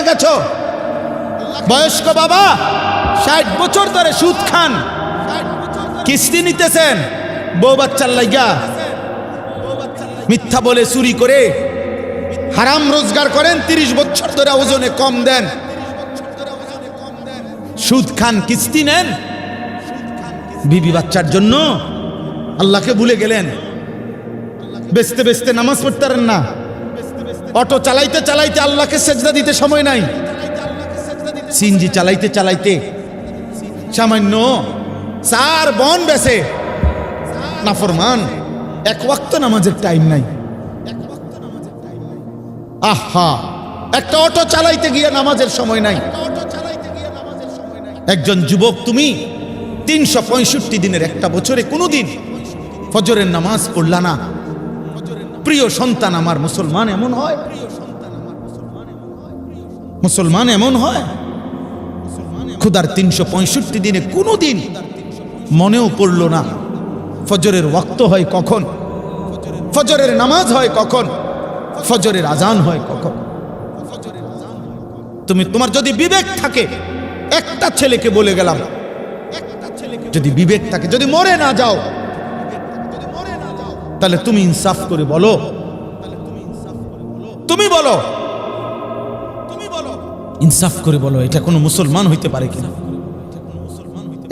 গেছো। বয়স্ক বাবা 60 বছর ধরে সুদ খান, কিস্তি নিতেছেন, বউ বাচ্চার লাইগা মিথ্যা বলে চুরি করে হারাম রোজগার করেন, 30 বছর ধরে ওজনে কম দেন, সুদ খান, কিস্তি নেন, বিবি বাচ্চার জন্য আল্লাহকে ভুলে গেলেন। বেচতে বেচতে নামাজ পড়তে পারেন না, অটো চালাইতে চালাইতে আল্লাহকে সেজদা দিতে সময় নাই, সিএনজি চালাইতে চালাইতে সামান্য 4 বন বেছে নাফরমান, এক ওয়াক্ত নামাজের টাইম নাই। আহা, একটা অটো চালাইতে গিয়ে নামাজের সময় নাই। একজন যুবক, তুমি 365 দিনের একটা বছরে কোনোদিন ফজরের নামাজ পড়লা না। প্রিয় সন্তান আমার, মুসলমান এমন হয়, মুসলমান এমন হয়, খুদার 365 দিনে কোনোদিন মনেও পড়ল না ফজরের ওয়াক্ত হয় কখন, ফজরের নামাজ হয় কখন, ফজরের আজান হয় কখন। তোমার যদি বিবেক থাকে, একটা ছেলেকে বলে গেলাম, যদি বিবেক থাকে, যদি মরে না যাও, তাহলে তুমি ইনসাফ করে বলো, তুমি বলো, ইনসাফ করে বলো, এটা কোনো মুসলমান হইতে পারে কিনা?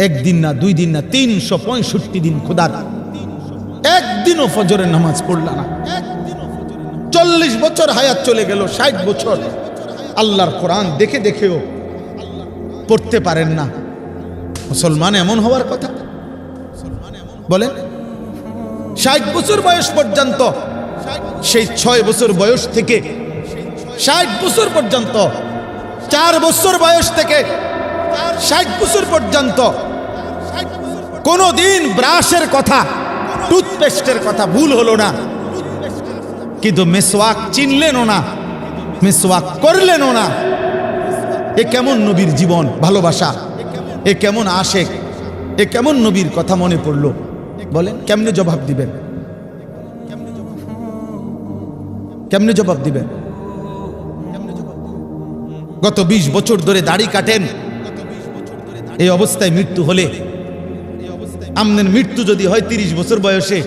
একদিন না, 2 দিন না, 365 দিন খোদার একদিনও ফজরের নামাজ পড়লা না। 40 বছর হায়াত চলে গেল, 60 বছর আল্লাহর কোরআন দেখে দেখেও পড়তে পারেন না। মুসলমান এমন হওয়ার কথা বলেন? 60 বছর বয়স পর্যন্ত, সেই 6 বছর বয়স থেকে 60 বছর পর্যন্ত, 4 বছর বয়স থেকে 60 বছর পর্যন্ত কোনদিন ব্রাশের কথা, টুথপেস্টের কথা ভুল হলো না, কিন্তু মেসওয়াক চিনলেনও না, মেসওয়াক করলেনও না। এ কেমন নবীর জীবন, ভালোবাসা, এ কেমন আশেক, এ কেমন নবীর কথা মনে পড়লো? বলেন, কেমনে জবাব দিবেন? কেমনে জবাব দিবেন? গত 20 বছর ধরে দাড়ি কাটেন, এই অবস্থায় মৃত্যু হলে, আমনের মৃত্যু যদি হয় 30 বছর বয়সে,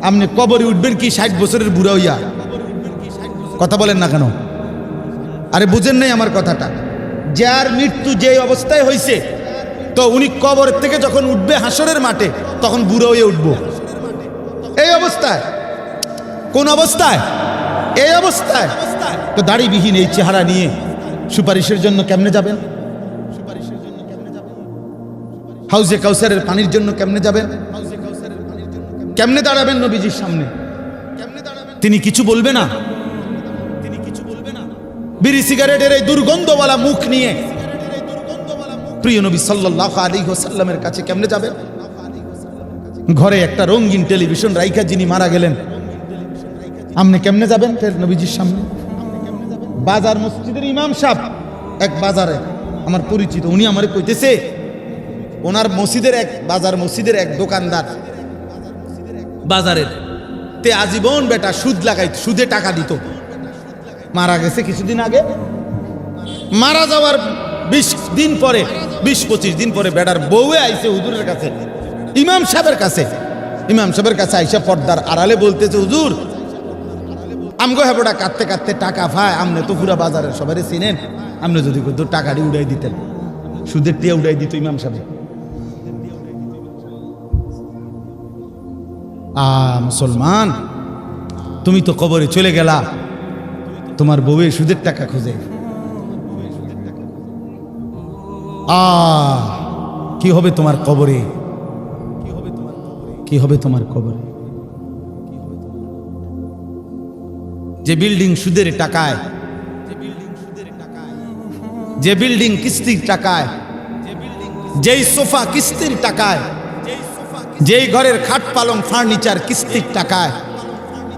আপনি কবরে উঠবেন কি 60 বছরের বুড়া হইয়া? কথা বলেন না কেন? আরে বুঝেন নাই আমার কথাটা? যার মৃত্যু যে অবস্থায় হয়েছে, তো উনি কবরের থেকে যখন উঠবে হাসরের মাঠে, তখন বুড়ো হয়ে উঠব। এই অবস্থায়, কোন অবস্থায়? এই অবস্থায়। তো দাড়িবিহীন এই চেহারা নিয়ে সুপারিশের জন্য কেমনে যাবেন? হাউজে কাউসারের পানির জন্য কেমনে যাবেন? কেমনে দাঁড়াবেন নবীজির সামনে? তিনি কিছু বলবে না? বিড়ি সিগারেটের এই দুর্গন্ধওয়ালা মুখ নিয়ে প্রিয় নবী সাল্লাল্লাহু আলাইহি ওয়াসাল্লামের কাছে কেমনে যাবেন? ঘরে একটা রঙিন টেলিভিশন রাইখা যিনি মারা গেলেন, আপনি কেমনে যাবেন ফের নবীজির সামনে? বাজার মসজিদের ইমাম সাহেব, এক বাজারে আমার পরিচিত, উনি আমারে কইতেছে, ওনার মসজিদের এক বাজার মসজিদের এক দোকানদার বাজারের তে আজীবন বেটা সুদ লাগাইত, সুদে টাকা দিত। মারা গেছে কিছুদিন আগে। মারা যাওয়ার 20 দিন পরে, 20-25 দিন পরে বেটার বউয়ে আইছে হুজুরের কাছে, ইমাম সাহেবের কাছে। ইমাম সাহেবের কাছে আইসা পর্দার আড়ালে বলতেছে, হুজুর আমগো হেবটা কাঁদতে কাঁদতে টাকা পায়, আমনে তো পুরা বাজারের সবাই চিনেন, আপনি যদি তো টাকাটি উড়াই দিতেন, সুদের টিয়া উড়াই দিত ইমাম সাহেব। মুসলমান, তুমি তো কবরে চলে গেলা, তোমার বউয়ে সুদের টাকা খুঁজে। কি হবে তোমার কবরে? কি হবে তোমার কবরে? যে বিল্ডিং সুদের টাকায়, যে বিল্ডিং কিস্তির টাকায়, যেই সোফা কিস্তির টাকায়, যেই ঘরের খাট পালং ফার্নিচার কিস্তির টাকায়,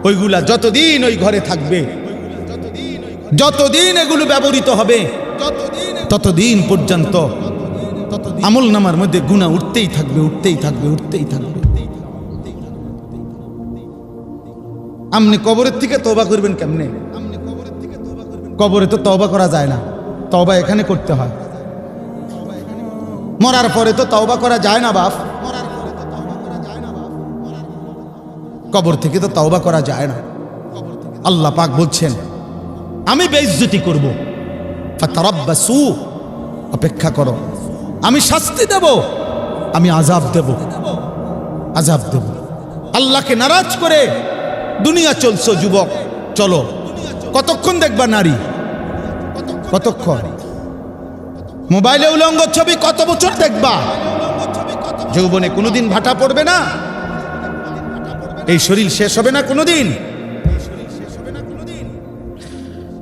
ওইগুলা যতদিন ওই ঘরে থাকবে, যতদিন এগুলো ব্যবহৃত হবে, ততদিন পর্যন্ত আমল নামার মধ্যে গুনাহ উঠতেই থাকবে, উঠতেই থাকবে, উঠতেই থাকবে। আপনি কবরের থেকে তওবা করবেন কেমনে? কবরে তো তওবা করা যায় না, তওবা এখানে করতে হয়। মরার পরে তো তওবা করা যায় না বাপ, কবর থেকে তো তওবা করা যায় না। আল্লাহ পাক বলছেন আমি বেইজ্জতি করব, ফাতারাব্বাসু, অপেক্ষা করো, আমি শাস্তি দেব, আমি আযাব দেব, আযাব দেব। আল্লাহকে নারাজ করে দুনিয়া চলছো যুবক, চলো। কতক্ষণ দেখবা নারী, কতক্ষণ? মোবাইলে উলঙ্গ ছবি কত বছর দেখবা? যৌবনে কোনোদিন ভাটা পড়বে না? এই শরীর শেষ হবে না কোনোদিন?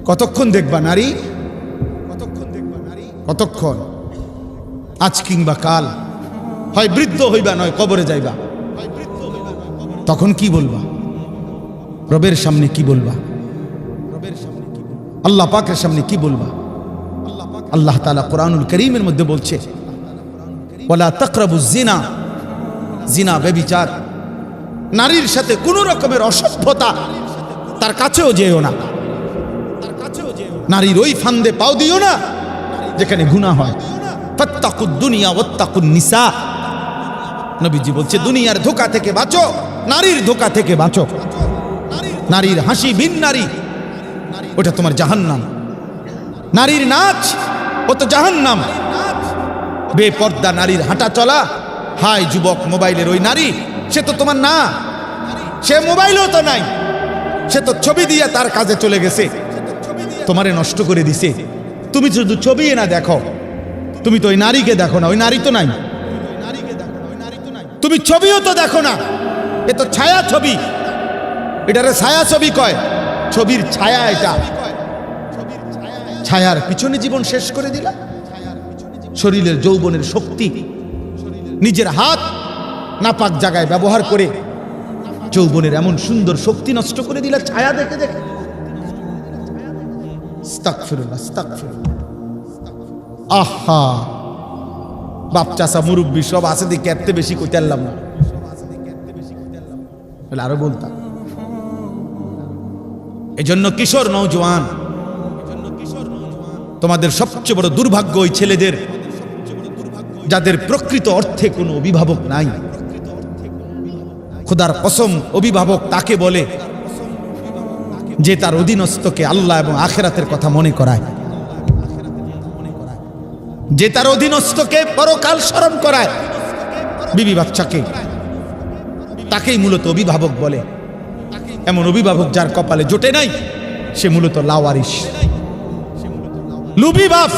কতক্ষণ দেখবা নারী? কতক্ষণ? আজ কিংবা কাল হয় বৃদ্ধ হইবা, নয় কবরে যাইবা। তখন কি বলবা? রবের সামনে কি বলবা? আল্লাহ পাকের সামনে কি বলবা? আল্লাহ তাআলা কোরআনুল কারীমের মধ্যে বলছে ওয়ালা তাকরাবুজ জিনা, জিনা ব্যভিচার, নারীর সাথে কোন রকমের অসভ্যতা তার কাছেও যেও না। নারীর ওই ফান্দে পাও দিও না যেখানে গুনাহ হয়। ফাত্তাকুদ দুনিয়া ওয়াত্তাকুন নিসা, নবীজি বলছে দুনিয়ার ধোঁকা থেকে বাঁচো, নারীর ধোঁকা থেকে বাঁচো। নারীর হাসি বিন নারী, ওটা তোমার জাহান্নাম। নারীর নাচ, ও তো জাহান্নাম। বেপর্দা নারীর হাঁটা চলা, হায় যুবক, মোবাইলের ওই নারী, সে তো তোমার না, সে মোবাইলও তো নাই, সে তো ছবি দিয়ে তার কাজে চলে গেছে, তোমারে নষ্ট করে দিছে। তুমি শুধু ছবি না দেখো, তুমি তো ওই নারীকে দেখো না, ওই নারী তো নাই। তুমি ছবিও তো দেখো না, এ তো ছায়া ছবি, এটারে ছায়া ছবি কয়, ছবির ছায়া। এটা ছায়ার পিছনে জীবন শেষ করে দিলা। শরীরের যৌবনের শক্তি নিজের হাত নাপাক জায়গায় ব্যবহার করে যৌবনের এমন সুন্দর শক্তি নষ্ট করে দিলা ছায়া দেখে দেখে। আস্তাগফিরুল্লাহ, আস্তাগফিরুল্লাহ। আহা, বাপ চাচা মুরব্বী সব আছে দেখে এত বেশি কইতে পারলাম না, আরো বলতাম। এজন্য কিশোর নওজোয়ান, তোমাদের সবচেয়ে বড় দুর্ভাগ্য ওই ছেলেদের যাদের প্রকৃত অর্থে কোনো অভিভাবক নাই। খোদার কসম, অভিভাবক তাকে বলে যে তার অধীনস্থকে আল্লাহ এবং আখিরাতের কথা মনে করায়, যে তার অধীনস্থকে পরকাল স্মরণ করায়। বিবি বাচ্চাকে, তাকেই মূলত অভিভাবক বলে। এমন অভিভাবক যার কপালে জোটে নাই, সে মূলত লাওয়ারিস, লুবি বাপ।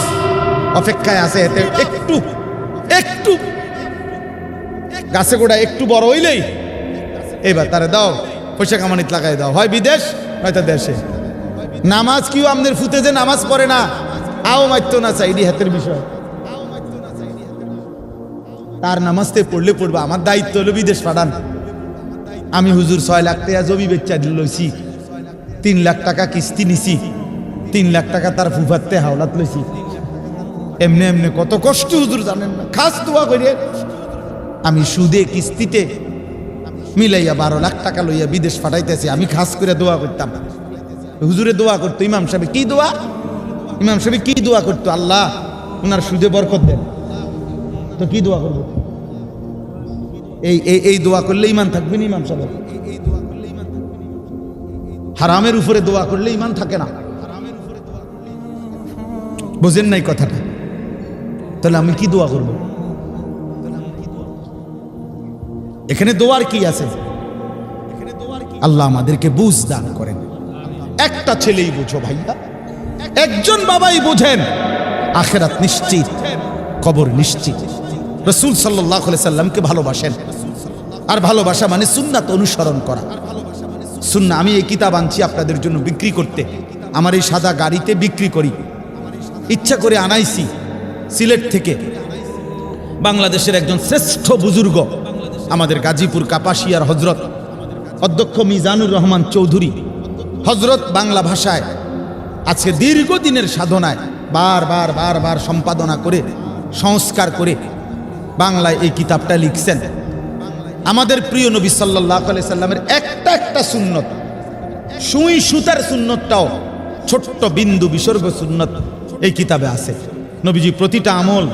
অপেক্ষায় আছে এতে একটু একটু গাছে গোড়া একটু বড় হইলেই এবার তারে দাও, পয়সা কামানিত লাগাই দাও, হয় বিদেশ হয়তো দেশে। নামাজ কিও আমাদের ফুতে যে নামাজ পড়ে না, আও মারতো না চাইডি হাতের বিষয়। তার নামাজতে পড়লে পড়বা, আমার দায়িত্ব হলো বিদেশ পাঠান। আমি হুজুর 6 লাখ টাকা জমি বেচা লইছি, 3 লাখ টাকা কিস্তি নিছি, 3 লাখ টাকা তার ফুফাতে হাওলাত লইছি। এমনি এমনি কত কষ্ট হুজুর জানেন না। খাস দোয়া করিয়ে আমি সুদে কিস্তিতে মিলাইয়া 12 লাখ টাকা লইয়া বিদেশ পাঠাইতেছি। আমি খাস করে দোয়া করতাম, হুজুরে দোয়া করতো। ইমাম সাহেব কি দোয়া, ইমাম সাহেব কি দোয়া করতো? আল্লাহ ওনার সুদে বরকত দেন। তো কি দোয়া করবো? এই দোয়া করলে ইমান থাকবে না ইমাম সাহেব। হারামের উপরে দোয়া করলে ইমান থাকে না, বুঝেন নাই কথাটা? তাহলে আমি কি দোয়া করব? এখানে দোয়ার কি আছে? আল্লাহ আমাদেরকে বুঝ দান করেন। একটা ছেলেই বুঝো ভাইয়া, একজন বাবাই বুঝেন আখিরাত নিশ্চিত, কবর নিশ্চিত। রাসূল সাল্লাল্লাহু আলাইহি সাল্লামকে ভালোবাসেন, আর ভালোবাসা মানে সুন্নাত অনুসরণ করা। সুন্নাহ, আমি এই কিতাব আনছি আপনাদের জন্য বিক্রি করতে, আমার এই সাদা গাড়িতে বিক্রি করি, ইচ্ছা করে আনাইছি সিলেট থেকে। বাংলাদেশের একজন শ্রেষ্ঠ বুজুর্গ, আমাদের গাজীপুর কাপাসিয়ার হজরত অধ্যক্ষ মিজানুর রহমান চৌধুরী হজরত, বাংলা ভাষায় আজকে দীর্ঘদিনের সাধনায় বারবার বারবার সম্পাদনা করে সংস্কার করে বাংলায় এই কিতাবটা লিখছেন। আমাদের প্রিয় নবী সাল্লাল্লাহু আলাইহি সাল্লামের একটা একটা সুন্নত, সুই সুতার সুন্নতটাও ছোট্ট বিন্দু বিসর্গ সুন্নত এই কিতাবে আছে। নবীজি প্রতিটা আমল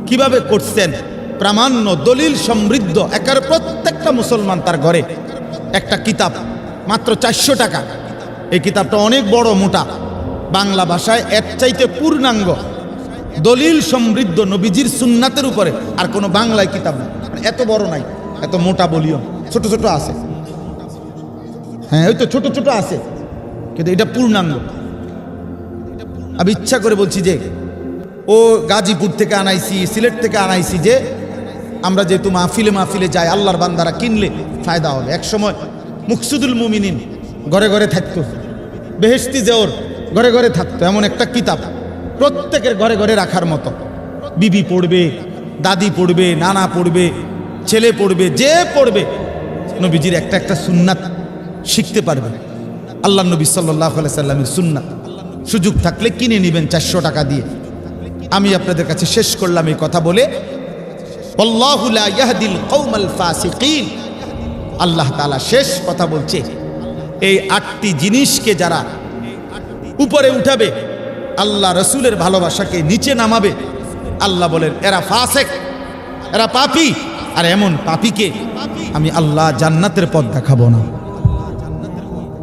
কিভাবে করছেন প্রামাণ্য দলিল সমৃদ্ধ, একার প্রত্যেকটা মুসলমান তার ঘরে একটা কিতাব, মাত্র 400 টাকা। এই কিতাবটা অনেক বড় মোটা, বাংলা ভাষায় এর চাইতে পূর্ণাঙ্গ দলিল সমৃদ্ধ নবীজির সুন্নাতের উপরে আর কোনো বাংলায় কিতাব না। এত বড় নাই, এত মোটা বলিও, ছোট ছোট আছে। হ্যাঁ, ওই তো ছোট ছোট আছে, কিন্তু এটা পূর্ণাঙ্গ। আমি ইচ্ছা করে বলছি যে ও গাজীপুর থেকে আনাইছি, সিলেট থেকে আনাইছি, যে আমরা যেহেতু মাহফিলে যাই, আল্লাহর বান্দারা কিনলে ফায়দা হবে। একসময় মুকসুদুল মুমিনিন ঘরে ঘরে থাকতো, বেহেশতি জেওর ঘরে ঘরে থাকতো, এমন একটা কিতাব প্রত্যেকের ঘরে ঘরে রাখার মতো। বিবি পড়বে, দাদি পড়বে, নানা পড়বে, ছেলে পড়বে, যে পড়বে নবীজির একটা একটা সুন্নাত শিখতে পারবে। আল্লাহ নবী সাল্লাল্লাহু আলাইহি সাল্লামের সুন্নাত সুযোগ থাকলে কিনে নেবেন 400 টাকা দিয়ে। আমি আপনাদের কাছে শেষ করলাম এই কথা বলে, আল্লাহু লা ইয়াহদিল কওমাল ফাসিকিন। আল্লাহ তাআলা শেষ কথা বলছে, এই 8টি জিনিসকে যারা উপরে উঠাবে, আল্লাহ রসুলের ভালোবাসাকে নিচে নামাবে, আল্লাহ বলেন এরা ফাসিক, এরা পাপী। আর এমন পাপীকে আমি আল্লাহ জান্নাতের পথ দেখাবো না,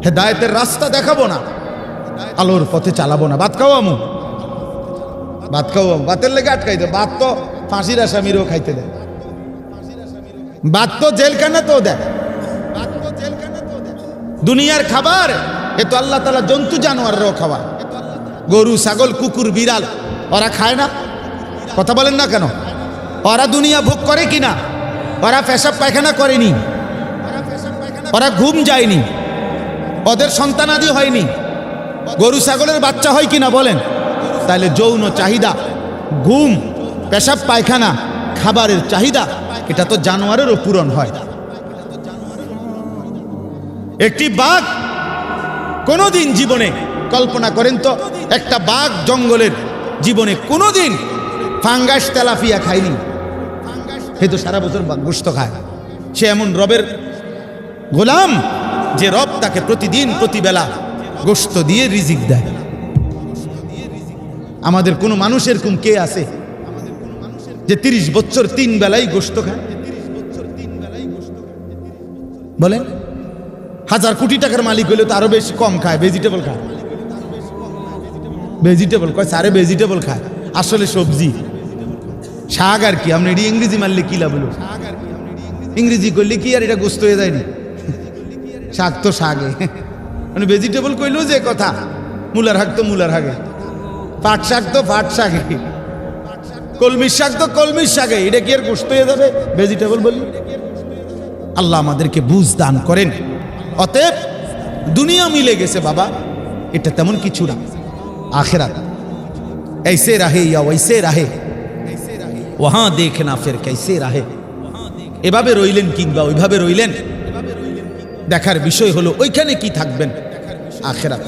হেদায়েতের রাস্তা দেখাবো না, আলোর পথে চালাবো না। ভাত খাওয়ামু, ভাত খাওয়ামু, ভাতের লেগে আটকাই দেয়। ভাত তো ফাঁসির আসামিরও খাইতে দেয়, ভাত তো জেলখানাতেও দেয়। দুনিয়ার খাবার এ তো আল্লাহ তাআলা জন্তু জানোয়াররাও খাওয়া, গরু, ছাগল, কুকুর, বিড়াল, ওরা খায় না? কথা বলেন না কেন? ওরা দুনিয়া ভোগ করে কিনা? ওরা পেশাব পায়খানা করেনি, ওরা ঘুম যায়নি, ওদের সন্তানাদি হয়নি, গরু ছাগলের বাচ্চা হয় কিনা বলেন? তাহলে যৌন চাহিদা, ঘুম, পেশাব পায়খানা, খাবারের চাহিদা, এটা তো জানোয়ারেরও পূরণ হয়। একটি বাঘ কোনোদিন জীবনে, কল্পনা করেন তো, একটা বাঘ জঙ্গলের জীবনে কোনোদিন ফাঙ্গাস তেলাপিয়া খায়নি। সে তো সারা বছর গোশত খায়। সে এমন রবের গোলাম যে রব তাকে প্রতিদিন প্রতিবেলা গোশত দিয়ে রিজিক দেয়। আমাদের কোনো মানুষের এরকম কে আছে যে 30 বছর 3 বেলাই গোশত খায়? বলেন, 1000 কোটি টাকার মালিক হইলে তো আরো বেশি কম খায়, ভেজিটেবল খায়। ভেজিটেবল কয় সারে ভেজিটেবল খায়, আসলে সবজি, শাক। আর কি আপনি এটি ইংরেজি মারলে কি লাভ হলো? ইংরেজি করলে কি আর এটা গোস্ত হয়ে যায়নি? শাক তো শাকে, মানে ভেজিটেবল কইলেও যে কথা, মূলার শাক তো মূলার শাকে, পাট শাক তো পাট শাকে, কলমির শাক তো কলমির শাকে, এটা কি আর গোস্ত হয়ে যাবে ভেজিটেবল বলি? আল্লাহ আমাদেরকে বুঝ দান করেন। অতএব দুনিয়া মিলে গেছে বাবা, এটা তেমন কিছু না। आखिरत ऐसे रहे या वैसे रहे, वहां देखना फिर कैसे रहे। এভাবে রইলেন কিংবা ওইভাবে রইলেন, দেখার বিষয় হলো ওইখানে কি থাকবেন আখিরাত।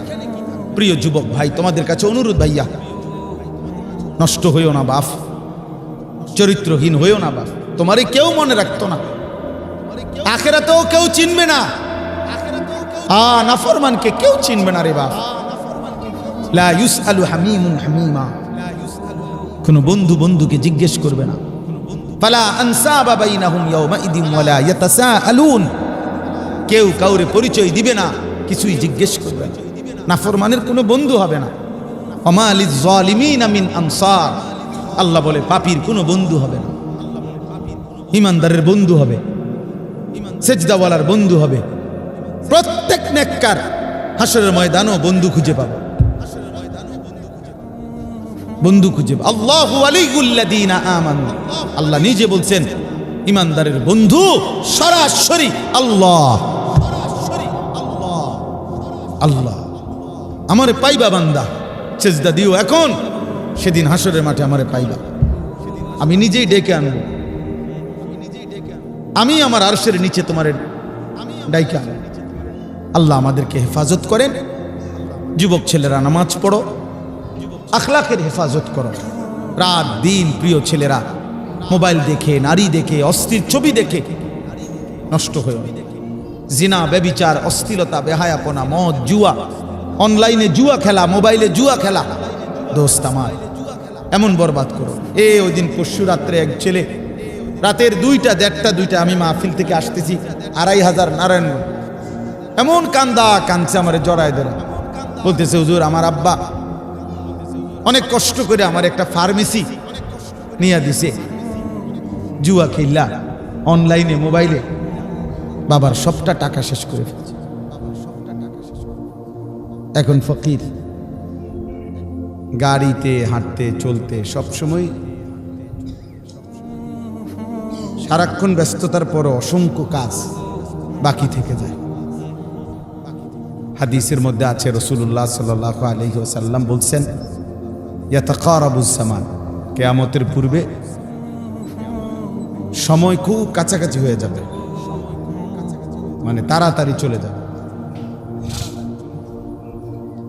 প্রিয় যুবক ভাই, তোমাদের কাছে অনুরোধ, ভাইয়া নষ্ট হইও না বাপ, চরিত্রহীন হইও না বাপ। তোমারে কেউ মনে রাখতো না, আখিরাতেও কেউ চিনবে না। নাফরমানকে কেউ চিনবে না রে বাপ। লা ইউসআলু হামিমুন হামিমা, কোন বন্ধু বন্ধুকে জিজ্ঞেস করবে না। ফালা আনসাবা বাইনাহুম ইয়াওমাইদিন ওয়ালা ইয়াতাসাআলুন, কেউ কাউরে পরিচয় দিবে না, কিছুই জিজ্ঞেস করবে না। নাফরমানের কোনো বন্ধু হবে না। ওমা লিয-যালিমিনা মিন আনসার, আল্লাহ বলে পাপীর কোনো বন্ধু হবে না। ইমানদারের বন্ধু হবে, সেজদাওয়ালার বন্ধু হবে। প্রত্যেক নেককার হাসরের ময়দানও বন্ধু খুঁজে পাবে, বন্ধু খুঁজে। আল্লাহু ওয়ালিউল্লাযীনা আমানু, আল্লাহ নিজে বলছেন ইমানদারের বন্ধু সরাসরি আল্লাহ। আল্লাহ আমারে পাইবা বান্দা, সেজদা দিও এখন, সেদিন হাসরের মাঠে আমারে পাইবা। আমি নিজেই ডেকে আনবো, আমি আমার আরশের নিচে তোমার ডাইকা। আল্লাহ আমাদেরকে হেফাজত করেন। যুবক ছেলেরা নামাজ পড়ো, আখলাকের হেফাজত করো। রাত দিন প্রিয় ছেলেরা মোবাইল দেখে, নারী দেখে, অস্থির ছবি দেখে নষ্ট হয়ে, জিনা, ব্যভিচার, অশ্লীলতা, বেহায়াপনা, মদ, জুয়া, অনলাইনে জুয়া খেলা, মোবাইলে জুয়া খেলা। দোস্ত আমার, এমন বরবাদ করো। ওই দিন পরশু রাত্রে এক ছেলে, রাতের 2টা 1:30 2টা, আমি মাহফিল থেকে আসতেছি, 2500 নারায়ণগঞ্জ, এমন কান্দা কাঁদছে আমারে জড়ায় ধরে, বলতেছে হুজুর আমার আব্বা অনেক কষ্ট করে আমার একটা ফার্মেসি নিয়ে দিছে, জুয়া খেললা অনলাইনে মোবাইলে, বাবার সবটা টাকা শেষ করে ফেলছে। এখন ফকির, গাড়িতে হাঁটতে চলতে সবসময় সারাক্ষণ ব্যস্ততার পরও অসংখ্য কাজ বাকি থেকে যায়। হাদিসের মধ্যে আছে রাসূলুল্লাহ সাল্লাল্লাহু আলাইহি ওয়াসাল্লাম বলছেন, ইয়াতাকারাবুজ জামান, কিয়ামতের পূর্বে সময় খুব কাছাকাছি হয়ে যাবে, মানে তাড়াতাড়ি চলে যাবে।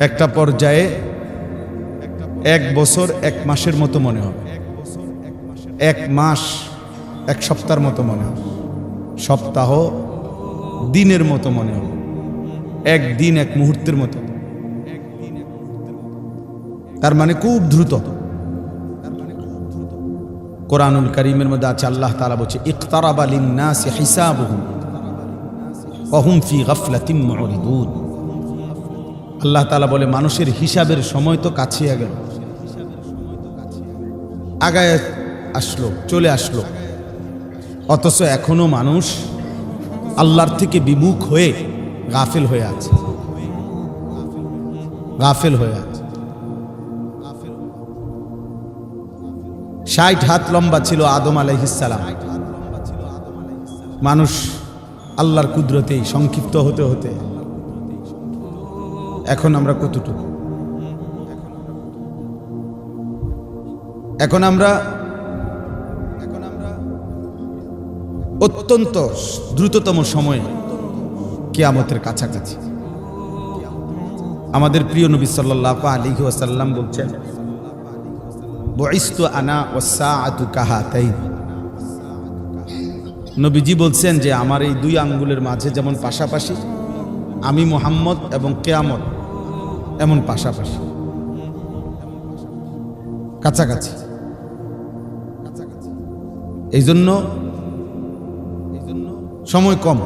একটা পর্যায়ে 1 বছর 1 মাসের মতো মনে হবে, 1 মাস 1 সপ্তাহের মতো মনে হবে, সপ্তাহ দিনের মতো মনে হবে, 1 দিন 1 মুহূর্তের মতো। তার মানে খুব দ্রুত। কোরআনুল কারীমের মধ্যে আছে, আল্লাহ তাআলা বলছে, ইকতারাবা লিন-নাসি হিসাবুহুম ওয়া হুম ফি গাফলাতিন মুরিদুন। আল্লাহ তাআলা বলে, মানুষের হিসাবের সময় তো কাছে গেল, আগায় আসলো, চলে আসলো, অথচ এখনো মানুষ আল্লাহর থেকে বিমুখ হয়ে গাফেল হয়ে আছে, গাফেল হয়ে আছে। 60 হাত লম্বা ছিল আদম আলাইহিস সালাম। মানুষ আল্লাহর কুদরতেই সংক্ষিপ্ত হতে হতে এখন আমরা কতটুকু? এখন আমরা অত্যন্ত দ্রুততম সময়ে কিয়ামতের কাছাকাছি। আমাদের প্রিয় নবী সাল্লাল্লাহু আলাইহি ওয়াসাল্লাম বলছেন, বুইসতু আনা ওয়াসসাআতু কাহাতাইন। নবীজি বলছেন যে আমার এই 2 আঙ্গুলের মাঝে যেমন পাশাপাশি, আমি মুহাম্মদ এবং কিয়ামত এমন পাশাপাশি, কাছাকাছি। এই জন্য সময় কম,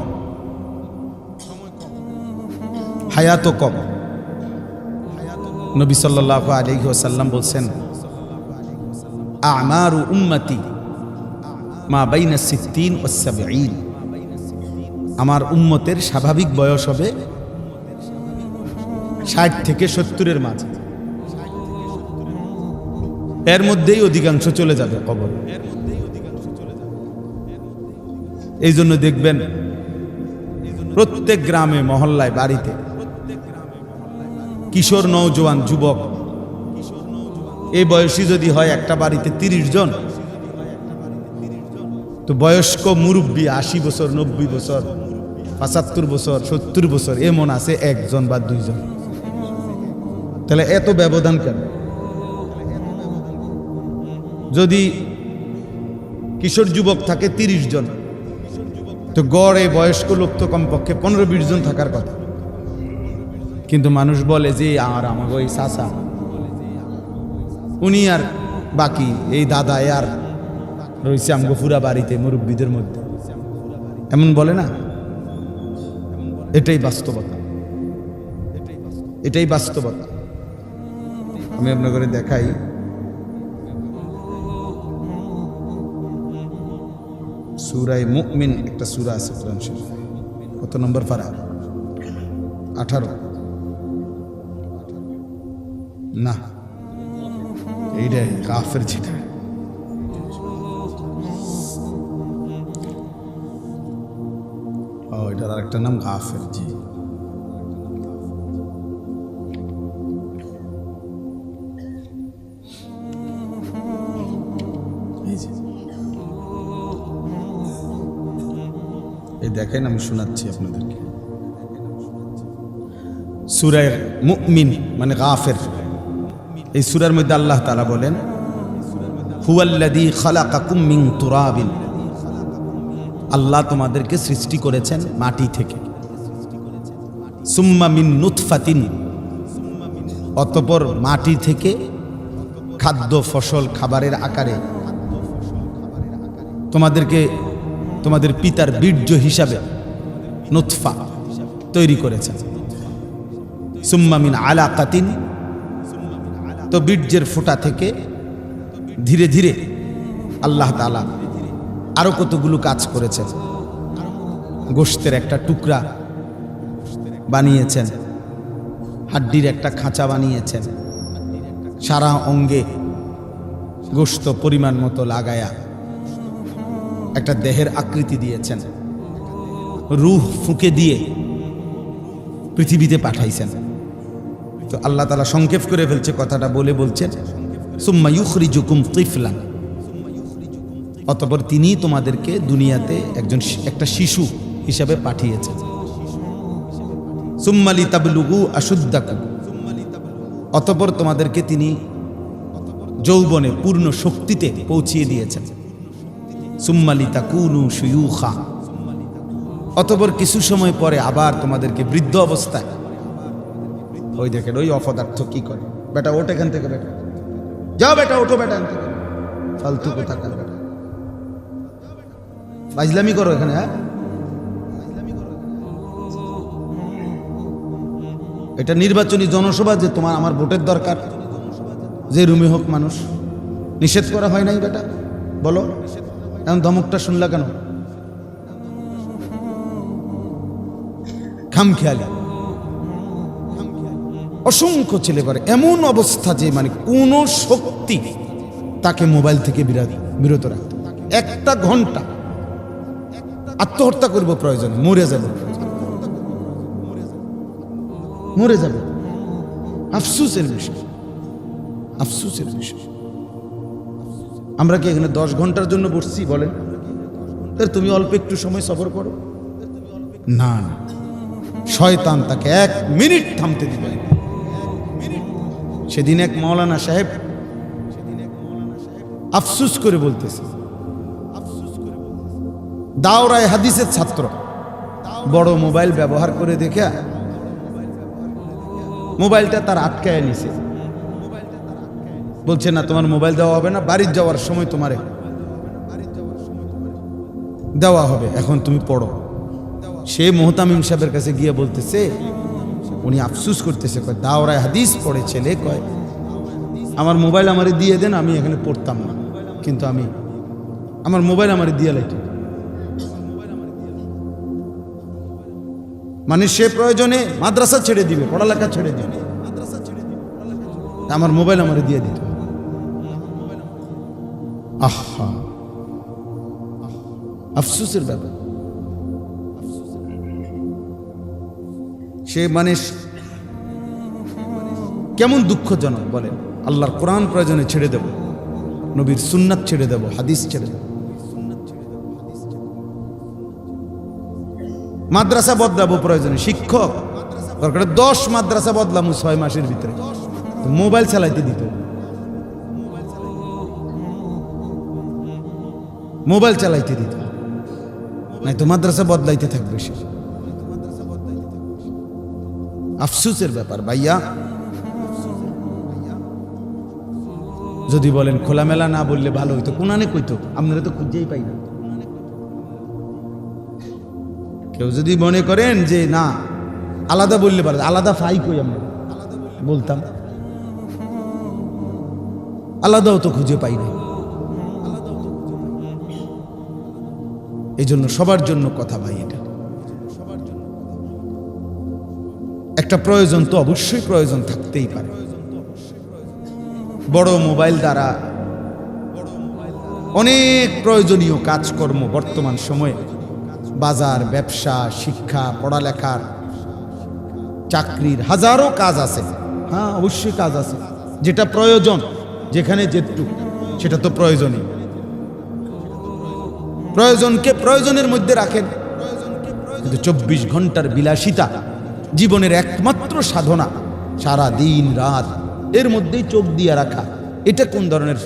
হায়াতও কম। নবী সাল্লাল্লাহু আলাইহি ওয়াসাল্লাম বলছেন, আমারু উম্মতি মা বাইনা 60 ওয়া 70। আমার উম্মতের স্বাভাবিক বয়স হবে 60 থেকে 70-এর মাঝে, এর মধ্যেই অধিকাংশ চলে যাবে কবর। এই জন্য দেখবেন প্রত্যেক গ্রামে মহল্লায় বাড়িতে কিশোর নওজোয়ান যুবক, এই বয়সী যদি হয় একটা বাড়িতে 30 জন, তো বয়স্ক মুরব্বী 80 বছর 90 বছর 75 বছর 70 বছর এমন আছে 1 জন বা 2 জন। তাহলে এত ব্যবধান কেন? যদি কিশোর যুবক থাকে 30 জন, তো গড়ে বয়স্ক লোক তো কমপক্ষে 15-20 জন থাকার কথা। কিন্তু মানুষ বলে যে আর আমাকে ওই চাচা, উনি আর বাকি এই দাদা আর রয়েছে আমগো পুরা বাড়িতে মুরব্বীদের মধ্যে, এমন বলে না? এটাই বাস্তবতা, এটাই বাস্তবতা। আমি আপনাকে দেখাই, সূরা মুমিন একটা সূরা আছে কোরআন শরীফ, কত নম্বর পারা? 18 না, এইটা কাফের। যেটা এটার আরেকটা নাম কাফের। জি, এই দেখেন, আমি শোনাচ্ছি আপনাদেরকে। সূরা মুমিন মানে কাফের। এই সূরার মধ্যে আল্লাহ তাআলা বলেন, হুয়াল্লাযী খালাকাকুম মিন তুরাবিন। আল্লাহ তোমাদেরকে সৃষ্টি করেছেন মাটি থেকে। সুম্মা মিন নুতফাতিন, অতঃপর মাটি থেকে খাদ্য ফসল খাবারের আকারে তোমাদেরকে তোমাদের পিতার বীর্য হিসাবে নুতফা তৈরি করেছেন। সুম্মা মিন আলাকাতিন, তো বীর্যের ফোঁটা থেকে ধীরে ধীরে আল্লাহ তাআলা আরো কতগুলো কাজ করেছেন। গোশতের একটা টুকরা বানিয়েছেন, হাড্ডির একটা খাঁচা বানিয়েছেন, সারা অঙ্গে গোশত পরিমাণ মতো লাগায়া একটা দেহের আকৃতি দিয়েছেন, রূহ ফুঁকে দিয়ে পৃথিবীতে পাঠাইছেন। তো আল্লাহ তাআলা সংক্ষেপ করে ফেলছে কথাটা, বলে বলছেন সুম্মা ইউখরিজুকুম তিফলান, অতঃপর তিনি তোমাদেরকে দুনিয়াতে একটা শিশু হিসাবে পাঠিয়েছেন। সুম্মা লিতাবলুগু আশুদ্দাকুম, অতঃপর তোমাদেরকে তিনি যৌবনে পূর্ণ শক্তিতে পৌঁছিয়ে দিয়েছেন। সুম্মা লিতাকুনু শুয়ুখা, অতঃপর কিছু সময় পরে আবার তোমাদেরকে বৃদ্ধ অবস্থায়, ওই দেখেন ওই অপদার্থ কি করে, বেটা ওঠ এখান থেকে, বেটা যাও, বেটা ওঠো, বেটা এখান থেকে, ফালতু কোথাকার বেটা, ফাজলামি করো এখানে। হ্যাঁ, এটা নির্বাচনী জনসভা, যে তোমার আমার ভোটের দরকার, যে রুমে হোক মানুষ, নিষেধ করা হয় নাই বেটা, বলো এখন ধমকটা শুনলা কেন? খামখেয়ালি অসংখ্য ছেলে করে এমন অবস্থা যে মানে কোন শক্তি তাকে মোবাইল থেকে বিরত রাখতে, একটা ঘন্টা আত্মহত্যা করবো প্রয়োজন, মরে যাবে, মরে যাবে। আফসোসের বিষয়, আফসোসের বিষয়। আমরা কি এখানে 10 ঘন্টার জন্য বসছি বলেন? তুমি অল্প একটু সময় সবর করো না, না, শয়তান তাকে 1 মিনিট থামতে দিবে না। সেদিন এক মাওলানা সাহেব আফসোস করে বলতেছে, দাওরায়ে হাদিসের ছাত্র বড় মোবাইল ব্যবহার করে দেখে মোবাইলটা তার আটকায় নিছে, বলছে না তোমার মোবাইল দেওয়া হবে না, বাড়ির যাওয়ার সময় তোমারে দেওয়া হবে, এখন তুমি পড়ো। সে মুহতামিম সাহেবের কাছে গিয়ে বলতেছে, উনি আফসোস করতেছে, কয় দাওরায়ে হাদিস পড়ে ছেলে, কয় আমার মোবাইল আমারে দিয়ে দেন, আমি এখানে পড়তাম না, কিন্তু আমি আমার মোবাইল আমারে দিয়ে লাইত। মানে সে প্রয়োজনে মাদ্রাসা ছেড়ে দিবে, পড়ালেখা ছেড়ে দিবে, আমার মোবাইল আমারে দিয়ে দিত। আহা, আফসোসের ব্যাপার। সে মানে কেমন দুঃখজনক বলেন। আল্লাহর কোরআন প্রয়োজনে ছেড়ে দেব, নবীর সুন্নাত ছেড়ে দেব, হাদিস ছেড়ে দেব, মাদ্রাসা বদলাবো প্রয়োজনে, শিক্ষক দরকার 10 মাদ্রাসা বদলামু 6 মাসের ভিতরে, মোবাইল চালাইতে দিত, মোবাইল চালাইতে দিত, নাই তো মাদ্রাসা বদলাইতে থাকবে সে। আফসোসের ব্যাপার ভাইয়া। যদি বলেন খোলামেলা না বললে ভালো হইতো, কোনানে কইতো, আপনারা তো খুঁজেই পাই না। কেউ যদি মনে করেন যে না আলাদা বললে পারে, আলাদা ফাই কই, আমরা বলতাম, আলাদাও তো খুঁজে পাই না। এই জন্য সবার জন্য কথা ভাই, এটা একটা প্রয়োজন তো অবশ্যই প্রয়োজন থাকতেই পারে। বড় মোবাইল দ্বারা অনেক প্রয়োজনীয় কাজকর্ম বর্তমান সময়ে, বাজার, ব্যবসা, শিক্ষা, পড়ালেখার, চাকরির হাজারো কাজ আছে। হ্যাঁ, অবশ্যই কাজ আছে, যেটা প্রয়োজন, যেখানে যেটুকু সেটা তো প্রয়োজনই। প্রয়োজনকে প্রয়োজনের মধ্যে রাখেন, কিন্তু 24 ঘন্টার বিলাসিতা জীবনের একমাত্র সাধনা, সারা দিন রাত এর মধ্যেই চোখ দিয়ে রাখা, এটা কোন ধরনের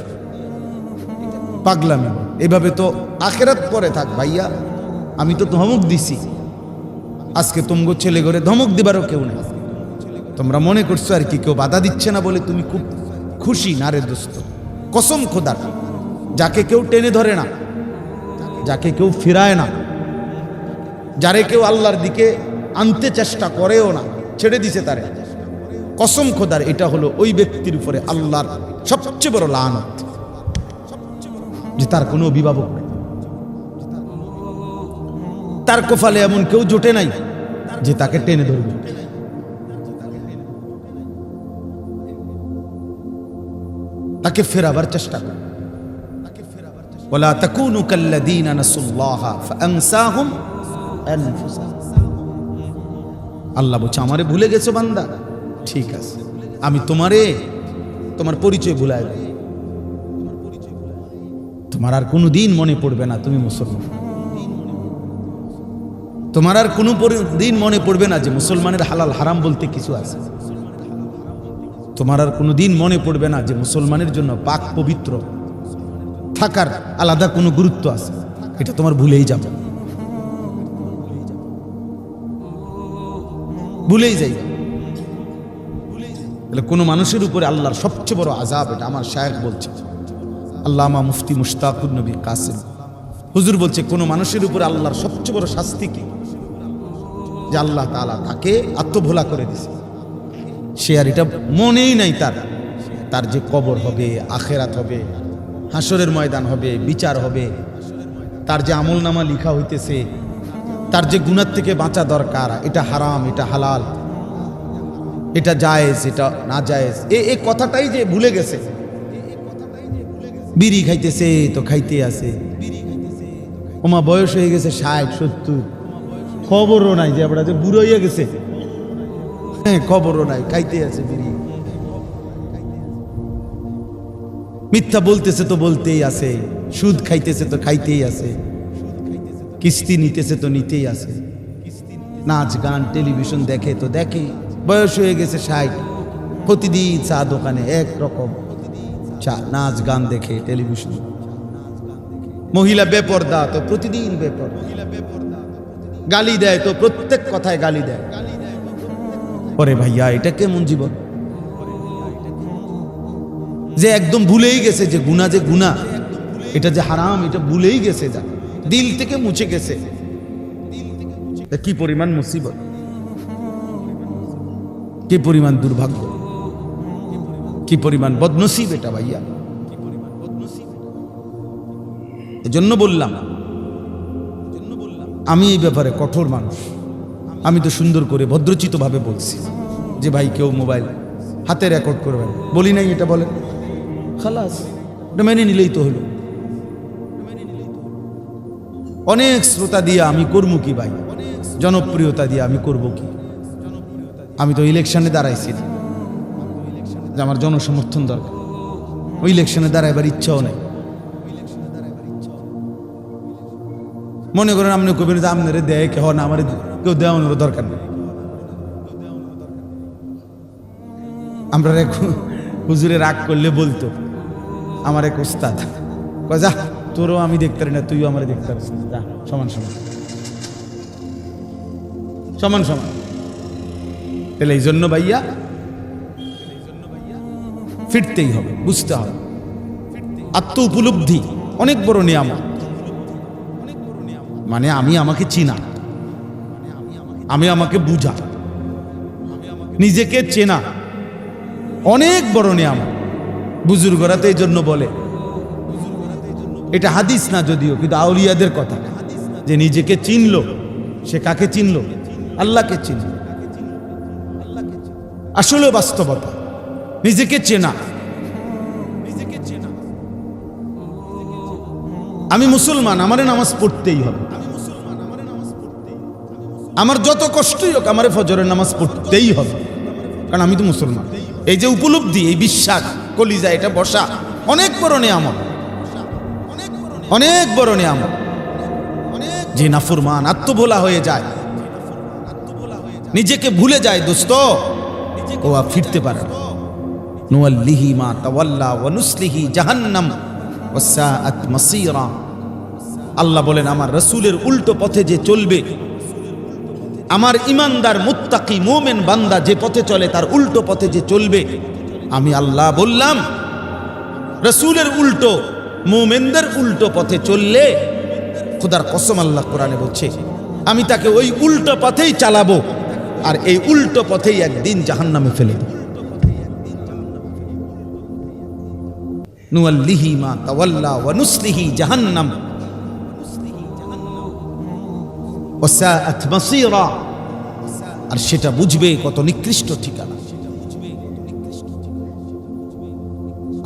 পাগলামি? এভাবে তো আখেরাত পরে থাক ভাইয়া। আমি তো ধমক দিছি, আজকে তুমগো ছেলে ঘরে ধমক দিবারও কেউ নেই, তোমরা মনে করছো আর কি কেউ বাধা দিচ্ছে না বলে তুমি খুব খুশি? না রে দোস্ত, কসম খোদার, যাকে কেউ টেনে ধরে না, যাকে কেউ ফিরায় না, যারে কেউ আল্লাহর দিকে আনতে চেষ্টা করেও না, ছেড়ে দিছে তারে, কসম খোদার এটা হলো ওই ব্যক্তির উপরে আল্লাহর সবচেয়ে বড় লানত, যে তার কোনো অভিভাবক নেই, তার কপালে এমন কেউ জোটে নাই যে তাকে টেনে ধরবে। তাকে ফেরাবার চেষ্টা করে। ওয়ালা তাকুনু কাল্লাযীনা নাসুল্লাহা ফাআনসাহুম আনফুসাহুম। আল্লাহ বলছে আমারে ভুলে গেছো বান্দা, ঠিক আছে, আমি তোমার পরিচয় ভুলায় দেব, তোমার আর কোনোদিন মনে পড়বে না তুমি মুসলমান, তোমার আর কোনো দিন মনে পড়বে না যে মুসলমানের হালাল হারাম বলতে কিছু আছে, তোমার আর কোনোদিন মনে পড়বে না যে মুসলমানের জন্য পাক পবিত্র থাকার আলাদা কোনো গুরুত্ব আছে, এটা তোমার ভুলেই যাবে, ভুলেই যাই। কোনো মানুষের উপরে আল্লাহর সবচেয়ে বড় আযাব, এটা আমার শায়েখ বলছে, আল্লামা মুফতি মুশতাকুর নবী কাসিম হুজুর বলছে, কোনো মানুষের উপরে আল্লাহর সবচেয়ে বড় শাস্তি কি? যে আল্লাহ তাআলা তাকে আত্মভোলা করে দিছে, সে আর এটা মনেই নাই তার যে কবর হবে, আখেরাত হবে, হাসরের ময়দান হবে, বিচার হবে, তার যে আমল নামা লিখা হইতেছে, তার যে গুনাহ থেকে বাঁচা দরকার, এটা হারাম, এটা হালাল, এটা জায়েজ, এটা না জায়েজ, এই কথাটাই যে ভুলে গেছে। বিড়ি খাইতেছে তো খাইতে আছে, ওমা বয়স হয়ে গেছে 60-70, খবরও নাই যে আমরা যে বুড়ো হয়ে গেছে, হ্যাঁ খবরও নাই, খাইতে আছে বিড়ি। মিথ্যা বলতেছে তো বলতেই আছে, সুদ খাইতেছে তো খাইতেই আছে, কিস্তি নিতেছে তো নিতেই আছে, নাচ গান টেলিভিশন দেখে তো দেখে, বয়স হয়ে গেছে 60, প্রতিদিন চা দোকানে একরকম চা, নাচ গান দেখে টেলিভিশন। মহিলা বেপর্দা তো প্রতিদিন বেপর্দা, গালি দেয় তো প্রত্যেক কথায় গালি দেয়। ওরে ভাইয়া, এটা কেমন জীবন? যে একদম ভুলেই গেছে যে গুনাহ, যে গুনাহ, এটা যে হারাম, এটা ভুলেই গেছে, যা দিল থেকে মুছে গেছে। কি পরিমাণ মুসিবত, কি পরিমাণ দুর্ভাগ্য, কি পরিমাণ বদনসিব এটা ভাইয়া। এজন্য বললাম আমি এই ব্যাপারে কঠোর মানুষ। আমি তো সুন্দর করে ভদ্রচিত ভাবে বলছি যে ভাই কেউ মোবাইল হাতে রেকর্ড করবেন, বলি নাই এটা বলেন, খালাস, এটা মেনে নিলেই তো হলো। অনেক শ্রোতা দিয়ে আমি করবো কি ভাই, জনপ্রিয়তা দিয়ে আমি করব কি? আমি তো ইলেকশনে দাঁড়াইছি না যে আমার জনসমর্থন দরকার, ওই ইলেকশনে দাঁড়াইবার ইচ্ছাও নাই। মনে করেন আপনি কবেন যে আপনারে দেয় কেহ না, আমার কেউ দেওয়ানোর দরকার নেই। আমরা এক হুজুরে রাগ করলে বলতো, আমার এক উস্তাদ কয়, যা তোরও আমি দেখতে পারি না, তুইও আমার দেখতে পারিস না, যা সমান সমান সমান সমান। তাহলে এই জন্য ভাইয়া ফিরতেই হবে, বুঝতে হবে আত্ম উপলব্ধি অনেক বড় নিয়ামত। মানে আমি আমাকে চিনা, আমি আমাকে বুঝা, নিজেকে চেনা অনেক বড় নিয়ামত। বুজুর্গরা তো এই জন্য বলে, এটা হাদিস না যদিও, কিন্তু আউলিয়াদের কথা, যে নিজেকে চিনলো, সে কাকে চিনলো? আল্লাহকে চিনল। আসলে বাস্তবতা নিজেকে চেনা। আমি মুসলমান, আমারে নামাজ পড়তেই হবে, আমার যত কষ্টই হোক আমারে ফজরের নামাজ পড়তেই হবে, কারণ আমি তো মুসলমান। এই যে উপলব্ধি, এই বিশ্বাস কলিজা, এটা বসা অনেক বড় নিয়ামত, অনেক বড় নিয়ামত। যে নাফরমান আত্মভোলা হয়ে যায়, নিজেকে ভুলে যায় দোস্ত, ও আর ফিরতে পারে না। নুওয়াল্লিহি মা তাওয়াল্লা ওয়া নুসলিহি জাহান্নাম ওয়া সাআত মাসীরা। আল্লাহ বলেন, আমার রাসূলের উল্টো পথে যে চলবে, আমার ইমানদার মুত্তাকি মুমিন বান্দা যে পথে চলে তার উল্টো পথে যে চলবে, আমি আল্লাহ বললাম রাসূলের উল্টো মুমিনদের উল্টো পথে চললে, খোদার কসম আল্লাহ কোরআনে বলছে আমি তাকে ওই উল্টো পথেই চালাবো, আর এই উল্টো পথেই একদিন জাহান্নামে ফেলে দেব। নুয়াল্লিহি মা তাওয়াল্লা ওয়া নুসলিহি জাহান্নাম ওয়া সাআত মাসীরা, আর সেটা বুঝবে কত নিকৃষ্ট ঠিকানা।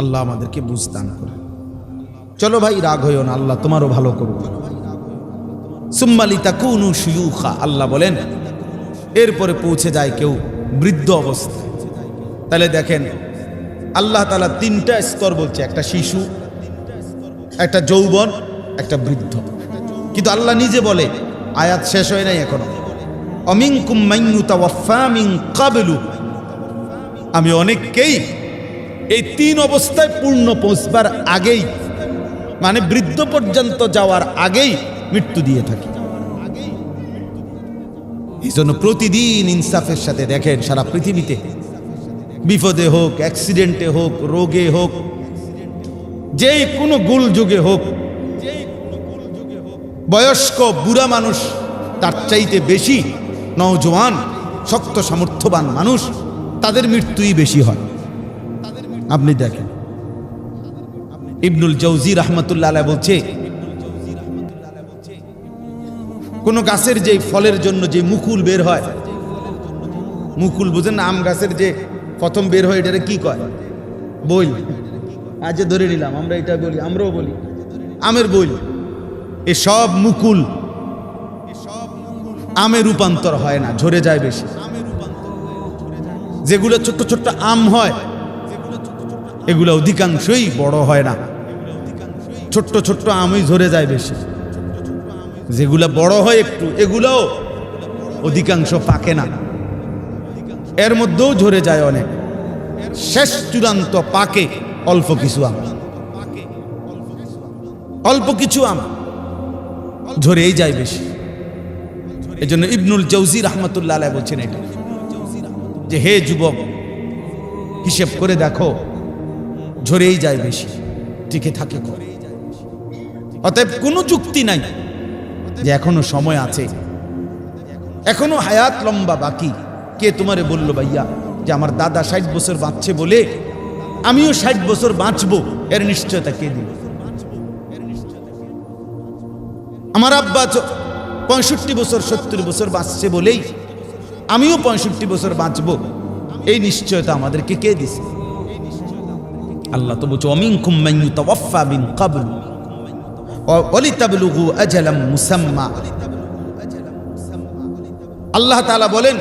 আল্লাহ আমাদেরকে বুঝদান করে। চলো ভাই রাগ হইও না, আল্লাহ তোমারও ভালো করুন। সুম্মা লিতাকুনু শুয়ুখা, আল্লাহ বলেন এরপরে পৌঁছে যায় কেউ বৃদ্ধ অবস্থায়। তাহলে দেখেন আল্লাহ তাআলা তিনটা স্তর বলছে, একটা শিশু, একটা যৌবন, একটা বৃদ্ধ। কিন্তু আল্লাহ নিজে বলে, আয়াত শেষ হয় নাই এখনো, অমিনকুম মান ইউতাওয়াফা মিন ক্বাবলু, আমি অনেককেই এই তিন অবস্থায় পূর্ণ পৌঁছবার আগেই, মানে বৃদ্ধ পর্যন্ত যাওয়ার আগেই মৃত্যু দিয়ে থাকি। এই জন্য প্রতিদিন ইনসাফের সাথে দেখেন সারা পৃথিবীতে বিপদে হোক, অ্যাক্সিডেন্টে হোক, রোগে হোক, যে কোনো গোলযোগে হোক, বয়স্ক বুড়া মানুষ তার চাইতে বেশি নওজোয়ান শক্ত সামর্থ্যবান মানুষ, তাদের মৃত্যুই বেশি হয়। আপনি দেখেন ইবনুল জাওজি রাহমাতুল্লাহ আলাইহি বলছে, কোন গাছের যে ফলের জন্য যে মুকুল বের হয়, মুকুল বুঝেন না, আম গাছের যে প্রথম বের হয় এটারে কি কয়? বইল। আজ ধরে নিলাম আমরা এটা বলি, আমরাও বলি আমের বইল। এসব মুকুল আমে রূপান্তর হয় না, ঝরে যায় বেশি। যেগুলো ছোট্ট ছোট্ট আম হয় এগুলো অধিকাংশই বড় হয় না, ছোট্ট ছোট্ট আমই ঝরে যায় বেশি। যেগুলো বড় হয় একটু, এগুলোও অধিকাংশ পাকে না, এর মধ্যেও ঝরে যায় অনেক। শেষ চূড়ান্ত পাকে অল্প কিছু আম, অল্প কিছু আম ঝরেই যায় বেশি। এই জন্য ইবনুল জাওজি রাহমাতুল্লাহ আলাইহি বলছেন এটা, যে হে যুবক হিসেব করে দেখো, ঝরেই যায় বেশি, টিকে থাকে কম। অতএব কোনো যুক্তি নাই যে এখনো সময় আছে, এখনো হায়াত লম্বা বাকি। কে তোমারে বললো ভাইয়া যে আমার দাদা 60 বছর বাঁচছে বলে আমিও 60 বছর বাঁচবো? এর নিশ্চয়তা কে দিল? আমার আব্বা 65 বছর 70 বছর বাঁচছে বলেই আমিও 65 বছর বাঁচবো, এই নিশ্চয়তা আমাদেরকে কে দিছে? আল্লাহ তো বলছে অমিনকুম মান ইউতাওয়াফা মিন ক্বাবলু ওয়া লিতাবলুগু আজালাম মুসাম্মা। আল্লাহ তাআলা বলেন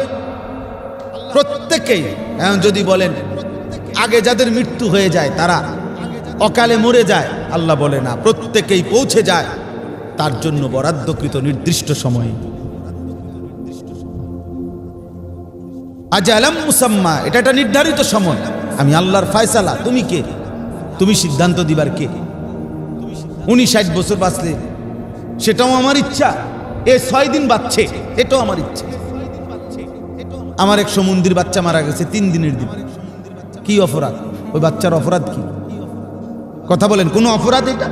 প্রত্যেকেই, যদি বলেন আগে যাদের মৃত্যু হয়ে যায় তারা অকালে মরে যায়, আল্লাহ বলে না, প্রত্যেকেই পৌঁছে যায় তার জন্য বরাদ্দকৃত নির্দিষ্ট সময়ে। আজালাম মুসাম্মা, এটা একটা নির্ধারিত সময়। আমি আল্লাহর ফয়সালা, তুমি কে? তুমি সিদ্ধান্ত দিবার কে? উনি 60 বছর বাঁচলে সেটাও আমার ইচ্ছা, এ 6 দিন বাঁচছে এটাও আমার ইচ্ছা। আমার এক সমুন্দির বাচ্চা মারা গেছে 3 দিনের দিন, কি অপরাধ? ওই বাচ্চার অপরাধ কি? কথা বলেন, কোনো অপরাধ এটা?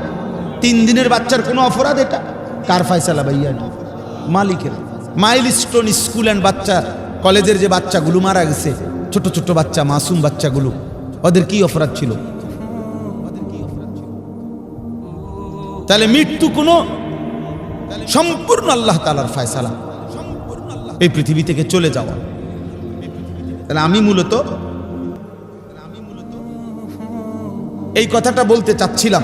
3 দিনের বাচ্চার কোনো অপরাধ এটা? কার ফয়সালা ভাইয়া? মালিকের। মাইলস্টোন স্কুল অ্যান্ড বাচ্চা কলেজের যে বাচ্চাগুলো মারা গেছে, ছোট ছোট বাচ্চা, মাসুম বাচ্চাগুলো, ওদের কি অপরাধ ছিল? তাহলে মৃত্যু কোনো সম্পূর্ণ আল্লাহ তাআলার ফয়সালা, এই পৃথিবী থেকে চলে যাওয়া। তাহলে আমি মূলত এই কথাটা বলতে চাচ্ছিলাম,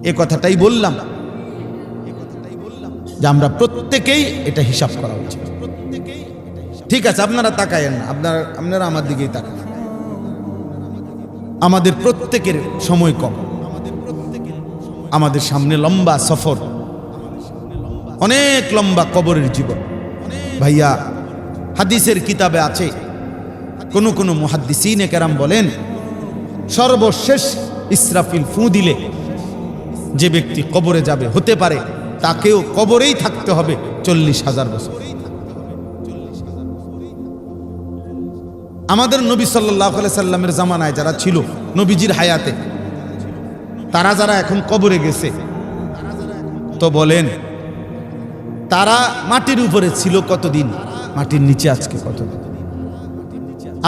এই কথাটাই বললাম যে আমরা প্রত্যেকেই এটা হিসাব করা উচিত। ঠিক আছে, আপনারা তাকায়েন না, আপনারা আমার দিকেই তাকান। আমাদের প্রত্যেকের সময় কম, আমাদের সামনে লম্বা সফর, অনেক লম্বা কবরের জীবন। ভাইয়া হাদিসের কিতাবে আছে, কোন কোন মুহাদ্দিসিনে কেরাম বলেন সর্বশেষ ইসরাফিল ফু দিলে যে ব্যক্তি কবরে যাবে, হতে পারে তাকেও কবরেই থাকতে হবে 40,000 বছর। আমাদের নবী সাল্লাল্লাহু আলাইহি সাল্লামের জামানায় যারা ছিল, নবীজির হায়াতে, তারা যারা এখন কবরে গেছে, তো বলেন তারা মাটির উপরে ছিল কতদিন, মাটির নিচে আজকে কতদিন?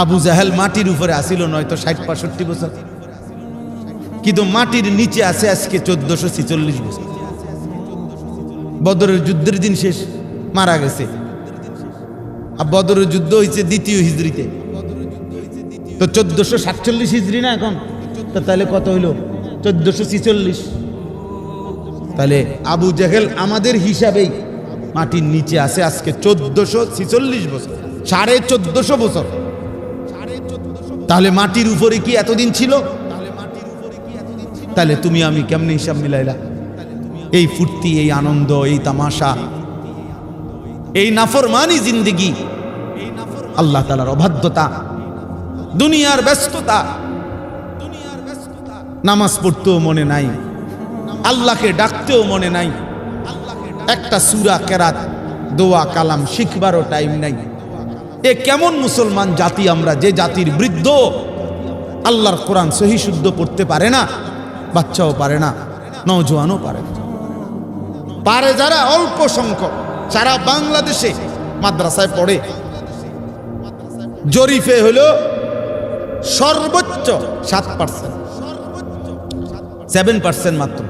আবু জাহেল মাটির উপরে আসিল নয়তো 60-65 বছর, কিন্তু মাটির নিচে আছে আজকে 1446 বছর। বদরের যুদ্ধের দিন শেষ, মারা গেছে। আর বদরের যুদ্ধ হয়েছে 2য় হিজরিতে, তো 1447 হিজরি না এখন, তো তাহলে কত হইল? 1446। তাহলে আবু জাহেল আমাদের হিসাবেই মাটির নিচে আছে আজকে 1446 বছর, 1450 বছর। তাহলে মাটির উপরে কি এতদিন ছিল? তাহলে তুমি আমি কেমনে হিসাব মিলাইলা? এই ফুর্তি, এই আনন্দ, এই তামাশা, এই নাফরমানি জিন্দেগি, আল্লাহ তাআলার অবাধ্যতা, দুনিয়ার ব্যস্ততা, নামাজ পড়তেও মনে নাই, আল্লাহকে ডাকতেও মনে নাই, একটা সূরা কেরাত দোয়া কালাম শিখবারও টাইম নাই। এ কেমন মুসলমান জাতি আমরা, যে জাতির বৃদ্ধ আল্লাহর কোরআন সহি শুদ্ধ পড়তে পারে না, বাচ্চাও পারে না, নওজোয়ানও পারে না। পারে যারা অল্প সংখ্যক, সারা বাংলাদেশে মাদ্রাসায় পড়ে, জরিফে হলো সর্বোচ্চ 7%, 7% মাত্র।